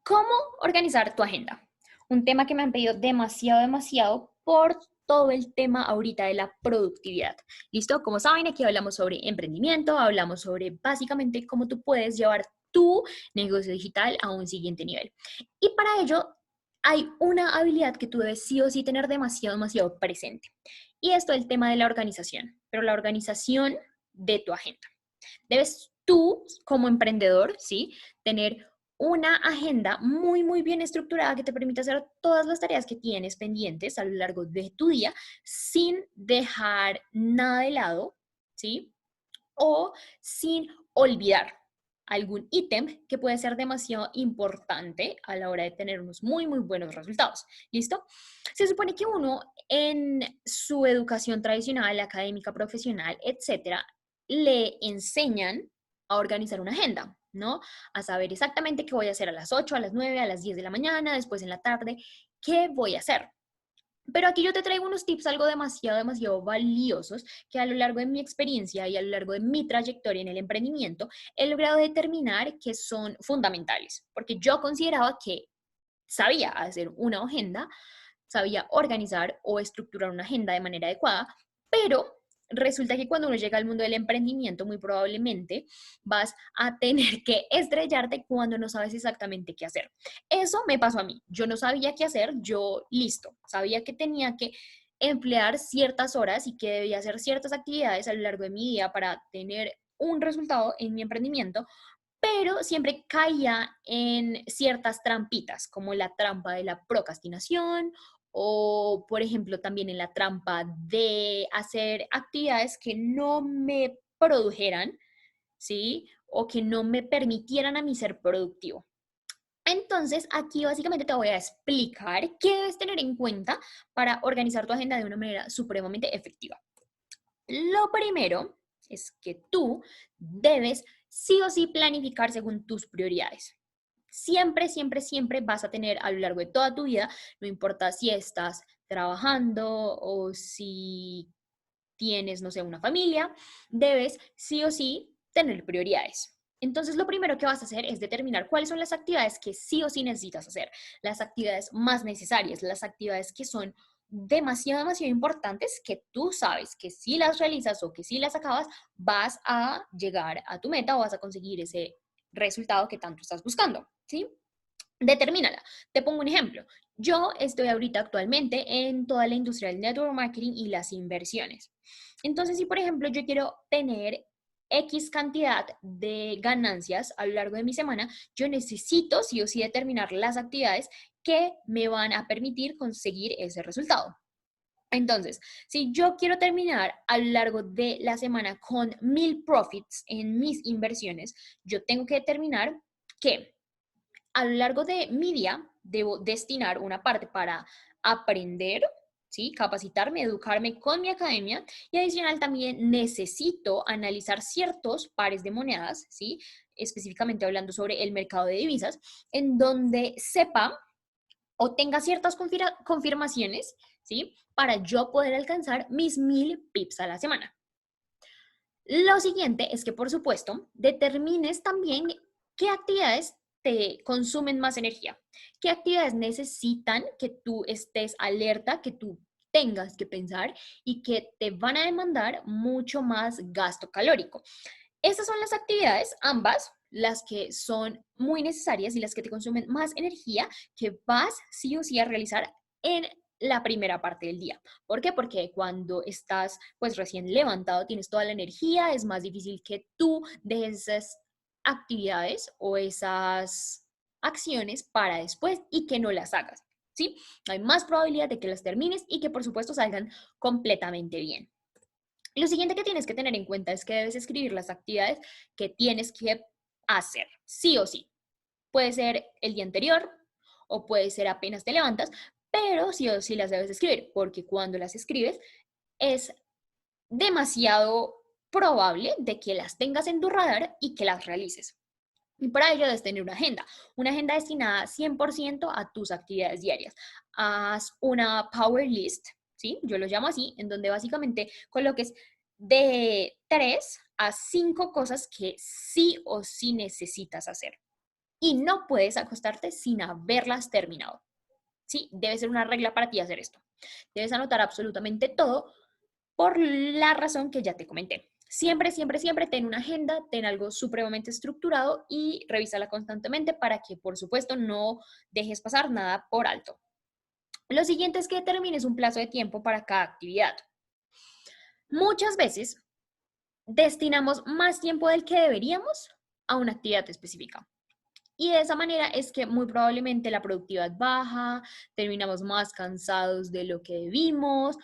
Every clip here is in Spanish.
¿Cómo organizar tu agenda? Un tema que me han pedido demasiado por todo el tema ahorita de la productividad. ¿Listo? Como saben, aquí hablamos sobre emprendimiento, hablamos sobre básicamente cómo tú puedes llevar tu negocio digital a un siguiente nivel. Y para ello hay una habilidad que tú debes sí o sí tener demasiado presente. Y esto es el tema de la organización, pero la organización de tu agenda. Debes tú, como emprendedor, ¿sí? Tener una agenda muy bien estructurada que te permita hacer todas las tareas que tienes pendientes a lo largo de tu día sin dejar nada de lado, ¿sí? O sin olvidar algún ítem que puede ser demasiado importante a la hora de tener unos muy buenos resultados. ¿Listo? Se supone que uno en su educación tradicional, académica, profesional, etcétera, le enseñan a organizar una agenda, ¿no? A saber exactamente qué voy a hacer a las 8, a las 9, a las 10 de la mañana, después en la tarde, qué voy a hacer. Pero aquí yo te traigo unos tips algo demasiado valiosos que a lo largo de mi experiencia y a lo largo de mi trayectoria en el emprendimiento he logrado determinar que son fundamentales, porque yo consideraba que sabía hacer una agenda, sabía organizar o estructurar una agenda de manera adecuada, pero resulta que cuando uno llega al mundo del emprendimiento, muy probablemente vas a tener que estrellarte cuando no sabes exactamente qué hacer. Eso me pasó a mí. Yo no sabía qué hacer, yo listo, sabía que tenía que emplear ciertas horas y que debía hacer ciertas actividades a lo largo de mi día para tener un resultado en mi emprendimiento, pero siempre caía en ciertas trampitas, como la trampa de la procrastinación o, por ejemplo, también en la trampa de hacer actividades que no me produjeran, ¿sí? O que no me permitieran a mí ser productivo. Entonces, aquí básicamente te voy a explicar qué debes tener en cuenta para organizar tu agenda de una manera supremamente efectiva. Lo primero es que tú debes sí o sí planificar según tus prioridades. Siempre vas a tener a lo largo de toda tu vida, no importa si estás trabajando o si tienes, no sé, una familia, debes sí o sí tener prioridades. Entonces, lo primero que vas a hacer es determinar cuáles son las actividades que sí o sí necesitas hacer, las actividades más necesarias, las actividades que son demasiado importantes que tú sabes que si las realizas o que si las acabas, vas a llegar a tu meta o vas a conseguir ese resultado que tanto estás buscando, ¿sí? Determínala. Te pongo un ejemplo. Yo estoy ahorita actualmente en toda la industria del network marketing y las inversiones. Entonces, si por ejemplo yo quiero tener X cantidad de ganancias a lo largo de mi semana, yo necesito sí o sí determinar las actividades que me van a permitir conseguir ese resultado. Entonces, si yo quiero terminar a lo largo de la semana con 1000 profits en mis inversiones, yo tengo que determinar que a lo largo de mi día debo destinar una parte para aprender, ¿sí? Capacitarme, educarme con mi academia y adicional también necesito analizar ciertos pares de monedas, ¿sí? Específicamente hablando sobre el mercado de divisas, en donde sepa o tenga ciertas confirmaciones, ¿sí? Para yo poder alcanzar mis 1000 pips a la semana. Lo siguiente es que, por supuesto, determines también qué actividades te consumen más energía, qué actividades necesitan que tú estés alerta, que tú tengas que pensar y que te van a demandar mucho más gasto calórico. Estas son las actividades, ambas, las que son muy necesarias y las que te consumen más energía, que vas sí o sí a realizar en la primera parte del día. ¿Por qué? Porque cuando estás pues recién levantado, tienes toda la energía, es más difícil que tú dejes esas actividades o esas acciones para después y que no las hagas, ¿sí? Hay más probabilidad de que las termines y que por supuesto salgan completamente bien. Lo siguiente que tienes que tener en cuenta es que debes escribir las actividades que tienes que hacer, sí o sí. Puede ser el día anterior o puede ser apenas te levantas, pero sí o sí las debes escribir, porque cuando las escribes es demasiado probable de que las tengas en tu radar y que las realices. Y para ello debes tener una agenda destinada 100% a tus actividades diarias. Haz una power list, ¿sí? Yo lo llamo así, en donde básicamente coloques de 3 a 5 cosas que sí o sí necesitas hacer. y no puedes acostarte sin haberlas terminado. ¿Sí? Debe ser una regla para ti hacer esto. Debes anotar absolutamente todo por la razón que ya te comenté. Siempre, siempre, siempre ten una agenda, ten algo supremamente estructurado y revísala constantemente para que, por supuesto, no dejes pasar nada por alto. Lo siguiente es que determines un plazo de tiempo para cada actividad. Muchas veces destinamos más tiempo del que deberíamos a una actividad específica. Y de esa manera es que muy probablemente la productividad baja, terminamos más cansados de lo que debimos,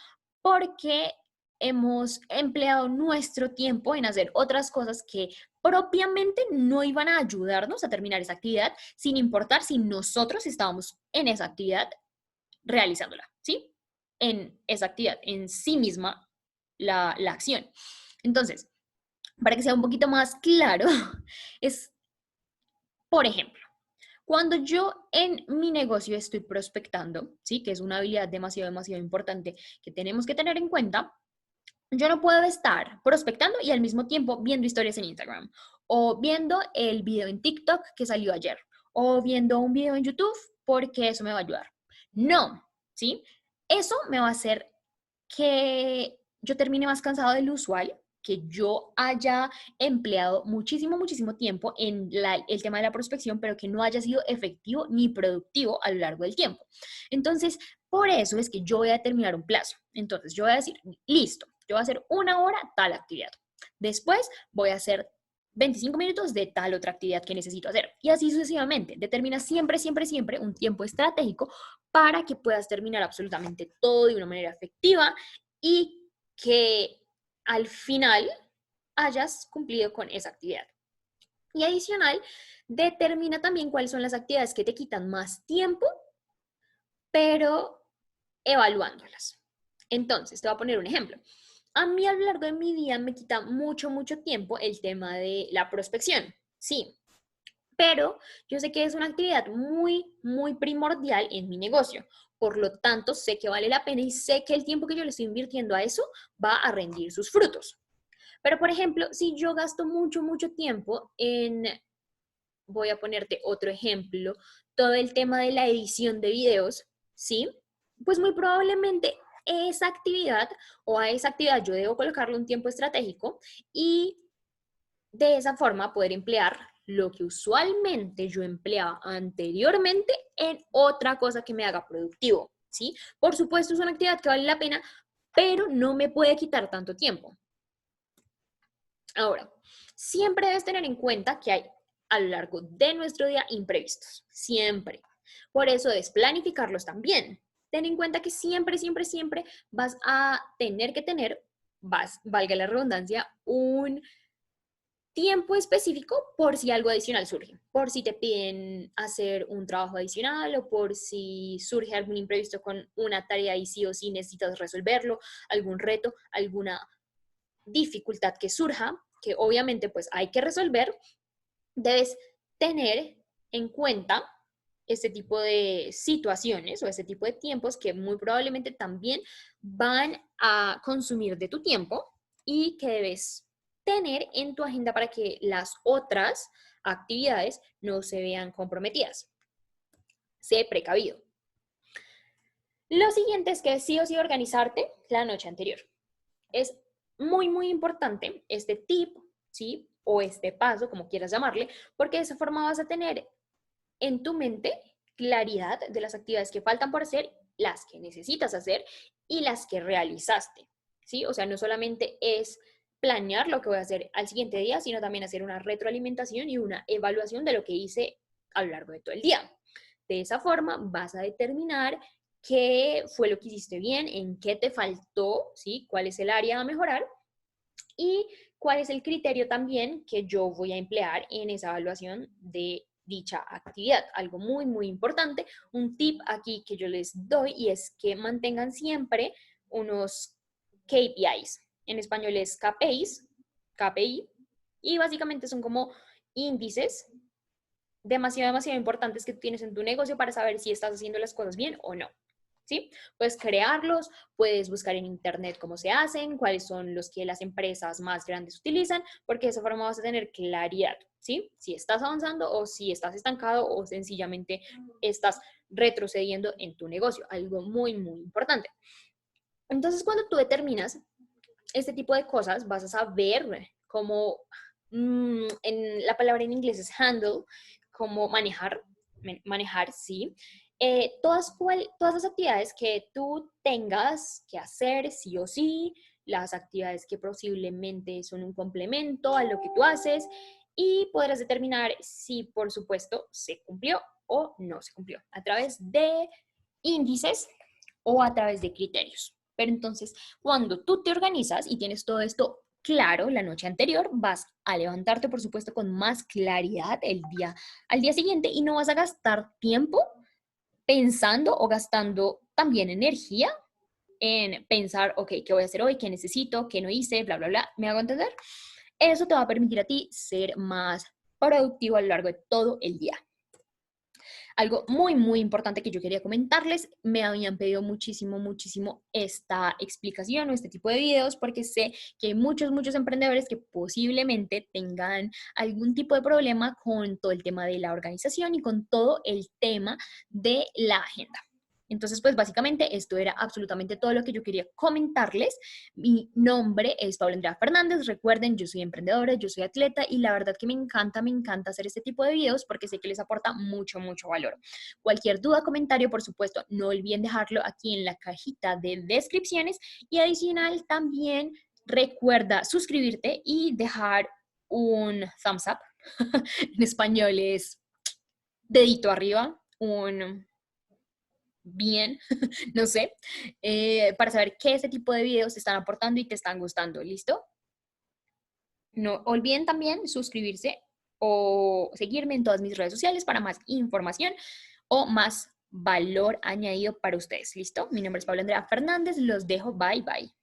porque hemos empleado nuestro tiempo en hacer otras cosas que propiamente no iban a ayudarnos a terminar esa actividad, sin importar si nosotros estábamos en esa actividad realizándola, ¿sí? En esa actividad, en sí misma, la acción. Entonces, para que sea un poquito más claro, es, por ejemplo, cuando yo en mi negocio estoy prospectando, ¿sí? Que es una habilidad demasiado, demasiado importante que tenemos que tener en cuenta, yo no puedo estar prospectando y al mismo tiempo viendo historias en Instagram, o viendo el video en TikTok que salió ayer, o viendo un video en YouTube porque eso me va a ayudar. No, ¿sí? Eso me va a hacer que yo termine más cansado del usual, que yo haya empleado muchísimo, muchísimo tiempo en el tema de la prospección, pero que no haya sido efectivo ni productivo a lo largo del tiempo. Entonces, por eso es que yo voy a determinar un plazo. Entonces, yo voy a decir, listo, yo voy a hacer 1 hora tal actividad. Después voy a hacer 25 minutos de tal otra actividad que necesito hacer. Y así sucesivamente. Determina siempre, siempre, siempre un tiempo estratégico para que puedas terminar absolutamente todo de una manera efectiva y que al final hayas cumplido con esa actividad. Y adicional, determina también cuáles son las actividades que te quitan más tiempo, pero evaluándolas. Entonces, te voy a poner un ejemplo. A mí a lo largo de mi día me quita mucho, mucho tiempo el tema de la prospección. Sí, pero yo sé que es una actividad muy, muy primordial en mi negocio. Por lo tanto, sé que vale la pena y sé que el tiempo que yo le estoy invirtiendo a eso va a rendir sus frutos. Pero, por ejemplo, si yo gasto mucho, mucho tiempo en, voy a ponerte otro ejemplo, todo el tema de la edición de videos, ¿sí? Pues muy probablemente esa actividad o a esa actividad yo debo colocarle un tiempo estratégico y de esa forma poder emplear lo que usualmente yo empleaba anteriormente en otra cosa que me haga productivo, ¿sí? Por supuesto, es una actividad que vale la pena, pero no me puede quitar tanto tiempo. Ahora, siempre debes tener en cuenta que hay a lo largo de nuestro día imprevistos, siempre. Por eso debes planificarlos también. Ten en cuenta que siempre, siempre, siempre vas a tener que tener, valga la redundancia, un tiempo específico por si algo adicional surge, por si te piden hacer un trabajo adicional o por si surge algún imprevisto con una tarea y sí o sí necesitas resolverlo, algún reto, alguna dificultad que surja, que obviamente pues hay que resolver, debes tener en cuenta este tipo de situaciones o este tipo de tiempos que muy probablemente también van a consumir de tu tiempo y que debes tener en tu agenda para que las otras actividades no se vean comprometidas. Sé precavido. Lo siguiente es que sí o sí organizarte la noche anterior. Es muy, muy importante este tip, ¿sí? O este paso, como quieras llamarle, porque de esa forma vas a tener en tu mente claridad de las actividades que faltan por hacer, las que necesitas hacer y las que realizaste, ¿sí? O sea, no solamente es planear lo que voy a hacer al siguiente día, sino también hacer una retroalimentación y una evaluación de lo que hice a lo largo de todo el día. De esa forma vas a determinar qué fue lo que hiciste bien, en qué te faltó, ¿sí? Cuál es el área a mejorar y cuál es el criterio también que yo voy a emplear en esa evaluación de dicha actividad. Algo muy, muy importante, un tip aquí que yo les doy y es que mantengan siempre unos KPIs. En español es KPIs, KPI, y básicamente son como índices demasiado, demasiado importantes que tú tienes en tu negocio para saber si estás haciendo las cosas bien o no. ¿sí? Puedes crearlos, puedes buscar en internet cómo se hacen, cuáles son los que las empresas más grandes utilizan, porque de esa forma vas a tener claridad, ¿sí? Si estás avanzando o si estás estancado o sencillamente estás retrocediendo en tu negocio, algo muy, muy importante. Entonces, cuando tú determinas este tipo de cosas, vas a saber cómo, en la palabra en inglés es handle, cómo manejar, sí, todas las actividades que tú tengas que hacer sí o sí, las actividades que posiblemente son un complemento a lo que tú haces y podrás determinar si, por supuesto, se cumplió o no se cumplió a través de índices o a través de criterios. Pero entonces, cuando tú te organizas y tienes todo esto claro la noche anterior, vas a levantarte, por supuesto, con más claridad al día siguiente y no vas a gastar tiempo pensando o gastando también energía en pensar, ok, ¿qué voy a hacer hoy? ¿Qué necesito? ¿Qué no hice? Bla, bla, bla. ¿Me hago entender? Eso te va a permitir a ti ser más productivo a lo largo de todo el día. Algo muy, muy importante que yo quería comentarles, me habían pedido muchísimo, muchísimo esta explicación o este tipo de videos porque sé que hay muchos, muchos emprendedores que posiblemente tengan algún tipo de problema con todo el tema de la organización y con todo el tema de la agenda. Entonces, pues básicamente esto era absolutamente todo lo que yo quería comentarles. Mi nombre es Paula Andrea Fernández. Recuerden, yo soy emprendedora, yo soy atleta y la verdad que me encanta hacer este tipo de videos porque sé que les aporta mucho, mucho valor. Cualquier duda, comentario, por supuesto, no olviden dejarlo aquí en la cajita de descripciones y adicional también recuerda suscribirte y dejar un thumbs up. En español es dedito arriba, un bien, no sé, para saber qué ese tipo de videos te están aportando y te están gustando. ¿Listo? No olviden también suscribirse o seguirme en todas mis redes sociales para más información o más valor añadido para ustedes. ¿Listo? Mi nombre es Paula Andrea Fernández. Los dejo. Bye, bye.